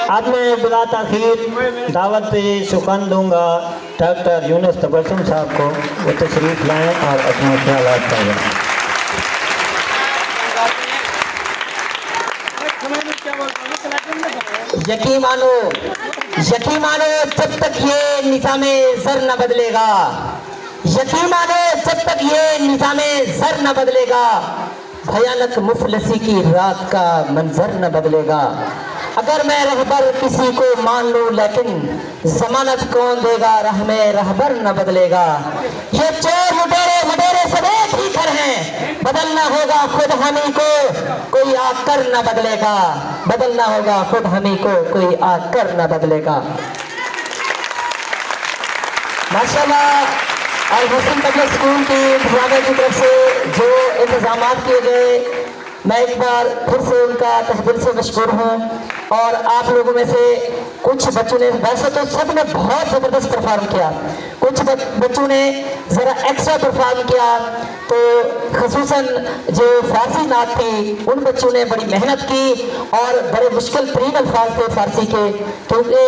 अब मैं बिला ताखीर दावत सुखन दूंगा डॉक्टर यूनुस तबस्सुम साहब को, वो तशरीफ लाएँ और अपने ख्यालात करें। यकीन मानो जब तक ये निज़ामे ज़र न बदलेगा, यकीन मानो जब तक ये निज़ामे ज़र न बदलेगा, भयानक मुफलसी की रात का मंजर न बदलेगा। अगर मैं रहबर किसी को मान लूं लेकिन जमानत कौन देगा, राह में रहबर न बदलेगा। ये चोर मुडेरे सब एक ही घर हैं, बदलना होगा खुद हमी को, कोई आकर न बदलेगा। बदलना होगा खुद हमी को, कोई आकर न बदलेगा। माशाल्लाह अल हुसैन पब्लिक स्कूल की इंतजामिया की तरफ से जो इंतजाम किए गए, मैं एक बार फिर से उनका तहदिल से मशकूर हूँ। और आप लोगों में से कुछ बच्चों ने, वैसे तो सब ने बहुत ज़बरदस्त परफॉर्म किया, कुछ बच्चों ने ज़रा एक्स्ट्रा परफॉर्म किया। तो ख़ुसूसन जो फ़ारसी नात थी उन बच्चों ने बड़ी मेहनत की और बड़े मुश्किल तरीन अल्फाज थे फ़ारसी के, क्योंकि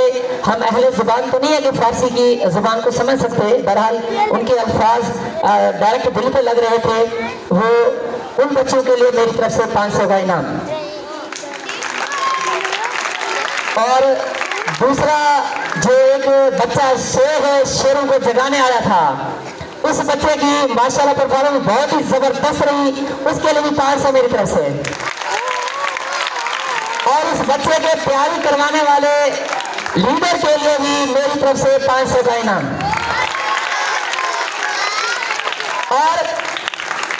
हम अहले ज़ुबान तो नहीं है कि फ़ारसी की ज़ुबान को समझ सकते। बहरहाल उनके अल्फाज डायरेक्ट दिल पे लग रहे थे। वो उन बच्चों के लिए मेरी तरफ से 500 का इनाम। और दूसरा जो एक बच्चा शेर है, शेरों को जगाने आया था, उस बच्चे की माशाल्लाह परफॉर्मेंस बहुत ही जबरदस्त रही, उसके लिए भी 500 मेरी तरफ से। और उस बच्चे के तैयारी करवाने वाले लीडर के लिए भी मेरी तरफ से 500 का इनाम। और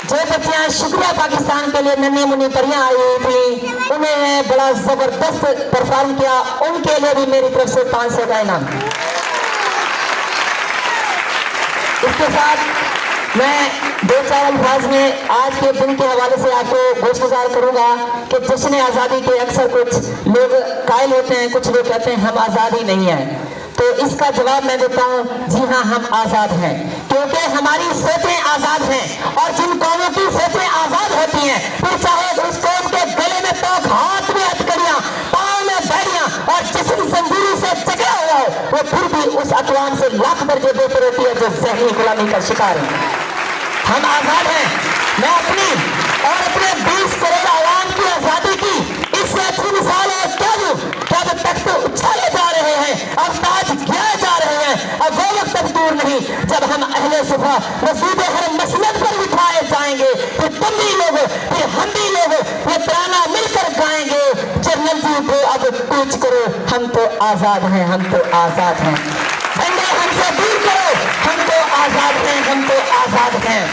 जो बच्चियां शुक्रिया पाकिस्तान के लिए नन्ही मुन्नी परियां आई हुई थी, उन्होंने बड़ा जबरदस्त परफॉर्म किया, उनके लिए भी मेरी तरफ से 500 का इनाम। इसके साथ मैं दो चार अल्फाज में आज के दिन के हवाले से आपको गुज़ार करूंगा कि जश्न आज़ादी के अक्सर कुछ लोग कायल होते हैं, कुछ लोग कहते हैं हम आज़ादी नहीं है। तो इसका जवाब मैं देता हूँ, जी हाँ हम आज़ाद हैं, क्योंकि हमारी सोचें आज़ाद हैं। और जिन कौमों की सोचें आज़ाद होती हैं, फिर चाहे उस कौम के गले में तोक, हाथ में हथकड़ियाँ, पाँव में बैरियाँ और जिस्म जंजीरों से जकड़ा हुआ हो, वो फिर भी उस अक़वाम से लाख दर्जे बेहतर होती है जो ज़हनी गुलामी का शिकार है। हम आज़ाद हैं। मैं अपनी और अपने 20 करोड़ आवाम की आज़ादी की इससे अच्छी मिसाल और क्या दूँ, क्या जब तक तो उछाले जा रहे हैं, अब ताज गिराए जा रहे हैं। अब वो वक्त तक दूर नहीं जब हम अहले सुफा मस्जिद हर मसनद पर बिठाए जाएंगे, फिर तुम भी लोग, फिर हम भी लोग ये तराना मिलकर गाएंगे, जर्नल जी को अब कूच करो, हम तो आज़ाद हैं, हम तो आज़ाद हैं। झंडे हमसे दूर करो, हम तो आज़ाद हैं, हम तो आज़ाद हैं।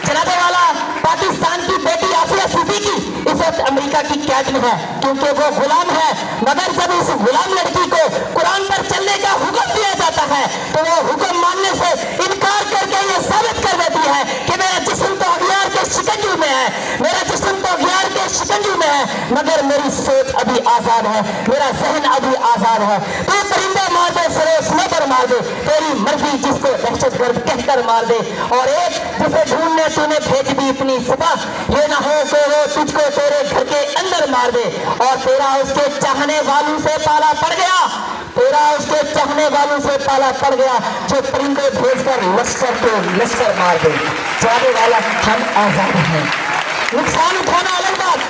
जनाबे वाला पाकिस्तान की बेटी आसिया सिद्दीकी इस वक्त अमेरिका की कैद में है, क्योंकि वो गुलाम है। मगर जब इस गुलाम लड़की को कुरान पर चलने का हुक्म दिया जाता है, तो वो हुक्म मानने से इनकार करके ये साबित कर देती है कि मेरा जिस्म तो अगियार के शिकंजू में है, मेरा जिस्म तो अगियार के शिकंजू में है, मगर मेरी सोच अभी आज़ाद है, मेरा जहन अभी आज़ाद है। तो परिंदे मार दे, सरोसने पर मार दे, तेरी मर्जी जिसको दहशतगर्द कहकर मार दे। और एक जिसे ढूंढने तूने भेज दी इतनी सुबह, ये ना हो कि वो तुझको तेरे घर के अंदर मार दे। और तेरा उसके चाहने वालों से पाला पड़ गया, तेरा उसके चाहने वालों से पाला पड़ गया, जो परिंदे भेजकर लश्कर को लश्कर मार दे। जाने वाला हम आज़ाद हैं। नुकसान उठाना अलग बात,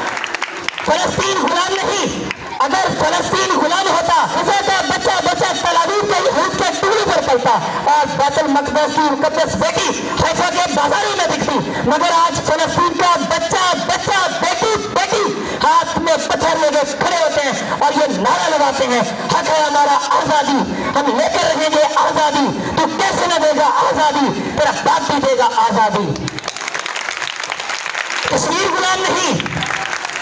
फलस्तीन गुलाम नहीं। अगर फलस्तीन गुलाम होता, उसे तो बच्चा बच्चा तलाबीब के यहूद के टुकड़े पर पलता और बैतुल मक़दस की मुक़द्दस बेटी हैफा के बाजारों में दिखती। मगर आज फलस्तीन का बच्चा बच्चा, बेटी बेटी हाथ में पत्थर लेके खड़े होते हैं और ये नारा लगाते हैं, हक है हमारा आज़ादी, हम लेकर रहेंगे आज़ादी, तू कैसे न देगा आज़ादी, तेरा बाप भी देगा आज़ादी। कश्मीर गुलाम नहीं,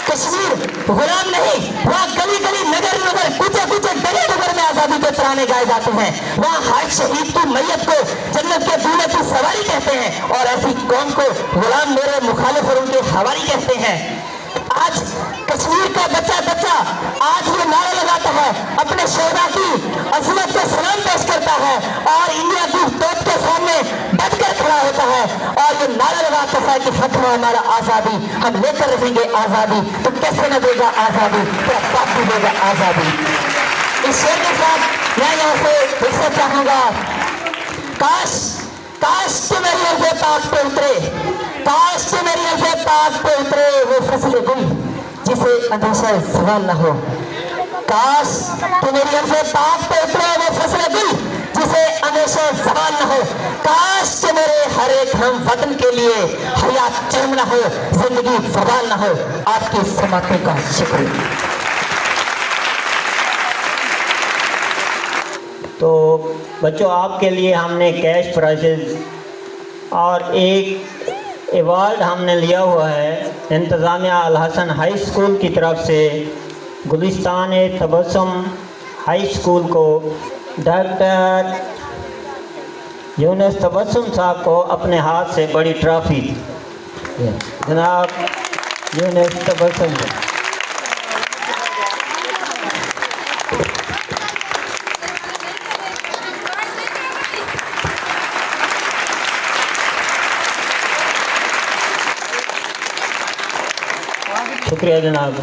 कश्मीर गुलाम नहीं। वहाँ गली गली नगर नगर कुचे कुचे गली नगर में आज़ादी के तराने गाए जाते हैं। वहाँ हर शहीद की मैयत को जन्नत के दूल्हे की सवारी कहते हैं और ऐसी कौम को गुलाम मेरे मुखालिफ और उनके हवारी कहते हैं। आज कश्मीर का बच्चा बच्चा आज ये नारा लगाता है, अपने शोहदा की अजमत को सलाम पेश करता है और इंडिया की तोप के सामने डटकर खड़ा होता है और ये नारा लगाता है कि हक है हमारा आज़ादी, हम लेकर रहेंगे आज़ादी, तो कैसे न देगा आज़ादी, तेरा बाप भी देगा आज़ादी। इस शेर के साथ मैं यहाँ से हिस्सा चाहूंगा। काश काश के मेरी अल्फे पाक पे उतरे, काश के मेरी अल्फे पाक पे उतरे वो फसले गुल जिसे अंदेशा सवाल न हो। काश के मेरी अल्फे पाक पे उतरे वो फसले गुल जिसे अंदेशा सवाल न हो। काश के मेरे हर एक हम वतन के लिए हयात चरम न हो, जिंदगी सवाल न हो। आपकी समातों का शुक्रिया। तो बच्चों, आपके लिए हमने कैश प्राइजेज और एक अवार्ड हमने लिया हुआ है इंतज़ामिया अल हसन हाई स्कूल की तरफ से। गुलिस्तान तबस्सुम हाई स्कूल को डॉक्टर यूनुस तबस्सुम साहब को अपने हाथ से बड़ी ट्रॉफी जनाब यूनुस तबस्सुम। शुक्रिया जनाब।